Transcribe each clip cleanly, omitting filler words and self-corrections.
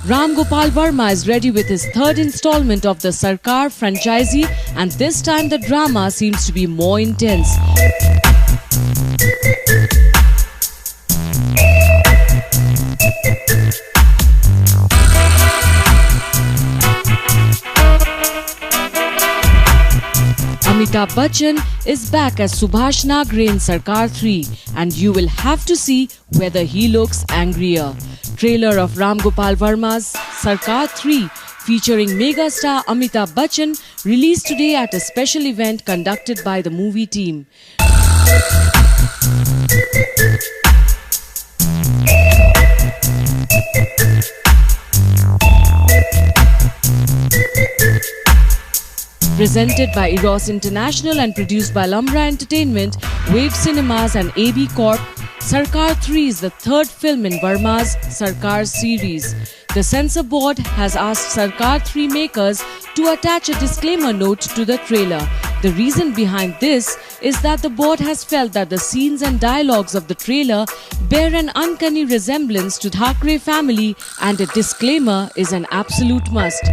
Ram Gopal Verma is ready with his third installment of the Sarkar franchisee, and this time the drama seems to be more intense. Amitabh Bachchan is back as Subhash Nagre in Sarkar 3, and you will have to see whether he looks angrier. Trailer of Ram Gopal Verma's Sarkar 3 featuring megastar Amitabh Bachchan released today at a special event conducted by the movie team. Presented by Eros International and produced by Lumbra Entertainment, Wave Cinemas and AB Corp, Sarkar 3 is the third film in Verma's Sarkar series. The censor board has asked Sarkar 3 makers to attach a disclaimer note to the trailer. The reason behind this is that the board has felt that the scenes and dialogues of the trailer bear an uncanny resemblance to the Thackeray family, and a disclaimer is an absolute must.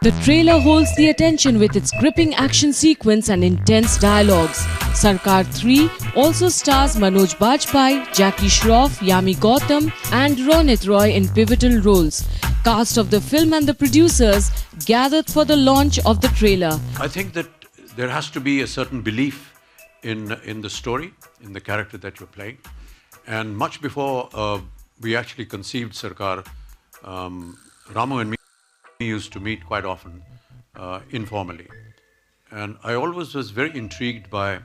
The trailer holds the attention with its gripping action sequence and intense dialogues. Sarkar 3 also stars Manoj Bajpayee, Jackie Shroff, Yami Gautam and Ronit in pivotal roles. Cast of the film and the producers gathered for the launch of the trailer. I think that there has to be a certain belief in the story, in the character that you're playing. And much before we actually conceived Sarkar, Ramu and me used to meet quite often informally. And I always was very intrigued by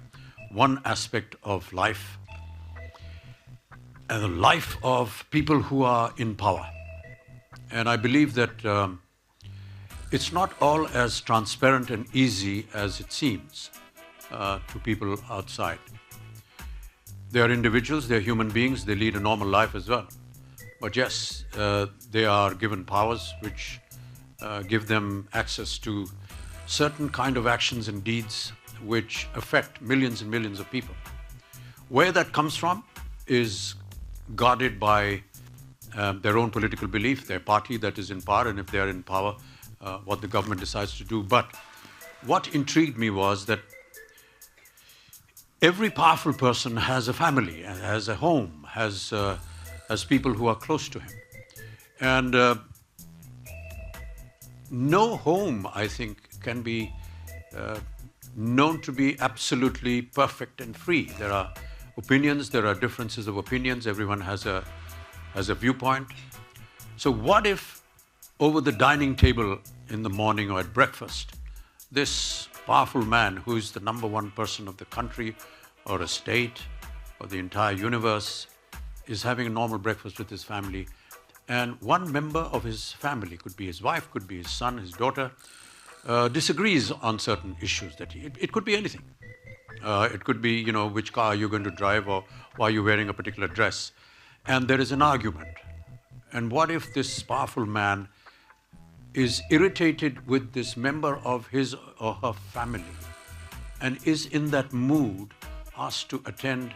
one aspect of life, and the life of people who are in power. And I believe that it's not all as transparent and easy as it seems to people outside. They are individuals, they are human beings, they lead a normal life as well. But yes, they are given powers which give them access to certain kind of actions and deeds which affect millions and millions of people. Where that comes from is guarded by their own political belief, their party that is in power, and if they are in power, what the government decides to do. But what intrigued me was that every powerful person has a family, has a home, has people who are close to him. And no home, I think, can be known to be absolutely perfect and free. There are opinions, there are differences of opinions, everyone has a viewpoint. So what if over the dining table in the morning or at breakfast, this powerful man who is the #1 person of the country or a state or the entire universe is having a normal breakfast with his family, and one member of his family, could be his wife, could be his son, his daughter, disagrees on certain issues. It could be anything. It could be, you know, which car you're going to drive or why you're wearing a particular dress. And there is an argument. And what if this powerful man is irritated with this member of his or her family and is in that mood asked to attend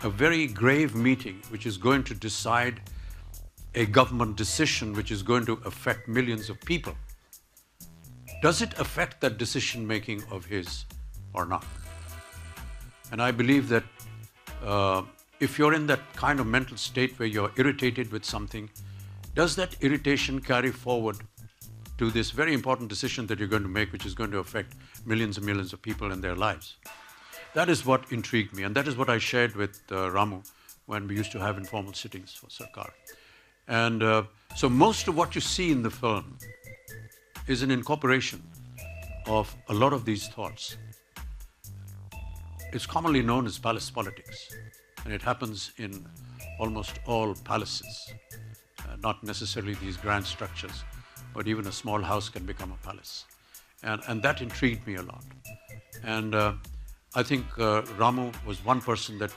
a very grave meeting which is going to decide a government decision which is going to affect millions of people? Does it affect that decision making of his or not? And I believe that if you're in that kind of mental state where you're irritated with something, does that irritation carry forward to this very important decision that you're going to make, which is going to affect millions and millions of people in their lives? That is what intrigued me, and that is what I shared with Ramu when we used to have informal sittings for Sarkar. And so most of what you see in the film is an incorporation of a lot of these thoughts. It's commonly known as palace politics, and it happens in almost all palaces, not necessarily these grand structures, but even a small house can become a palace. And that intrigued me a lot. And I think Ramu was one person that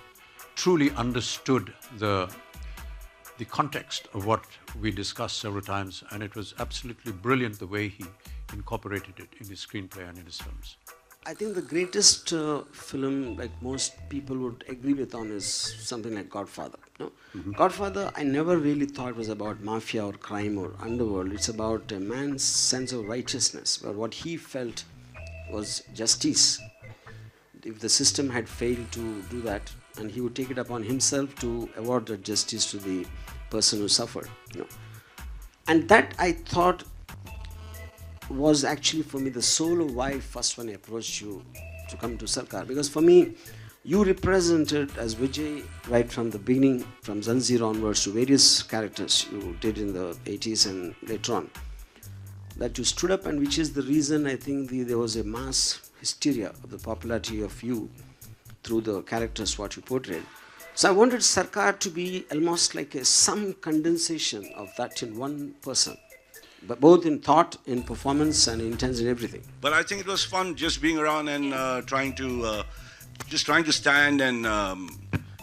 truly understood the context of what we discussed several times, and it was absolutely brilliant the way he incorporated it in his screenplay and in his films. I think the greatest film, like most people would agree with on, is something like Godfather. No? Godfather, I never really thought was about mafia or crime or underworld. It's about a man's sense of righteousness, where what he felt was justice. If the system had failed to do that, and he would take it upon himself to award that justice to the person who suffered. You know. And that, I thought, was actually for me the soul of why first when I approached you to come to Sarkar. Because for me, you represented as Vijay right from the beginning, from Zanjeer onwards to various characters you did in the 80s and later on. That you stood up, and which is the reason I think there was a mass hysteria of the popularity of you through the characters what you portrayed. So I wanted Sarkar to be almost like some condensation of that in one person. But both in thought, in performance, and intent in everything. But I think it was fun just being around and trying to stand and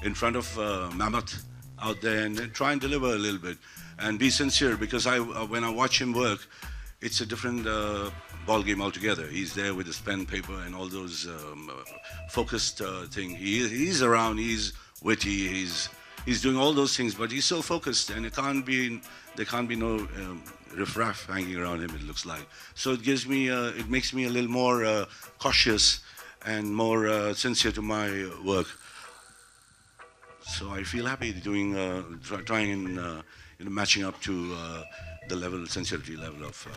in front of Mammoth out there and try and deliver a little bit and be sincere. Because when I watch him work, it's a different ball game altogether. He's there with his pen, paper, and all those focused thing. He's around. He's witty. He's doing all those things, but he's so focused, and there can't be no riffraff hanging around him, it looks like. So it gives me, it makes me a little more cautious and more sincere to my work. So I feel happy doing, trying and matching up to the level, sincerity level of.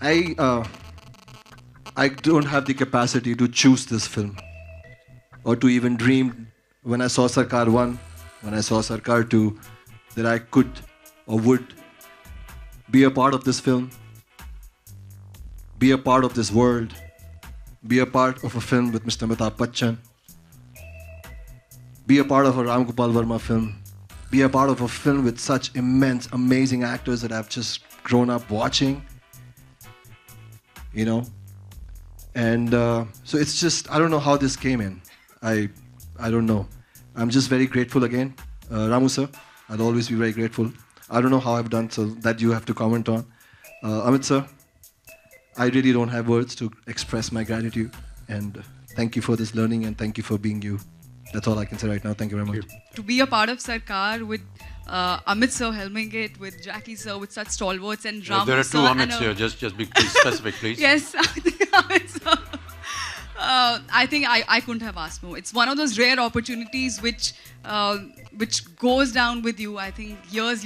I don't have the capacity to choose this film, or to even dream when I saw Sarkar 1, when I saw Sarkar 2, that I could or would be a part of this film, be a part of this world, be a part of a film with Mr. Amitabh Bachchan, be a part of a Ram Gopal Verma film, be a part of a film with such immense, amazing actors that I've just grown up watching, you know. And so it's just, I don't know how this came in. I don't know. I'm just very grateful again. Ramu sir, I'll always be very grateful. I don't know how I've done, so that you have to comment on. Amit sir, I really don't have words to express my gratitude. And thank you for this learning, and thank you for being you. That's all I can say right now. Thank you very much. To be a part of Sarkar with Amit sir helming it, with Jackie sir, with such stalwarts, and Ramu sir. There are two Amits here. Just be specific, please. Yes, Amit sir. I think I couldn't have asked more. It's one of those rare opportunities which goes down with you, I think, years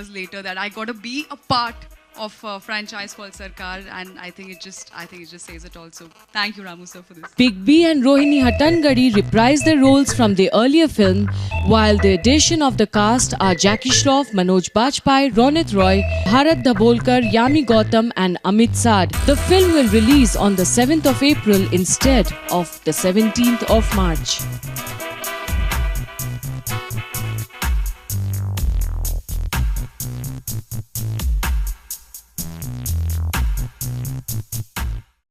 later, that I got to be a part of a franchise called Sarkar, and I think it just says it all. So thank you, Ramu sir, for this. Big B and Rohini Hattangadi reprised their roles from the earlier film, while the addition of the cast are Jackie Shroff, Manoj Bajpayee, Ronit Roy, Bharat Dabholkar, Yami Gautam and Amit Sadh. The film will release on the 7th of April instead of the 17th of March.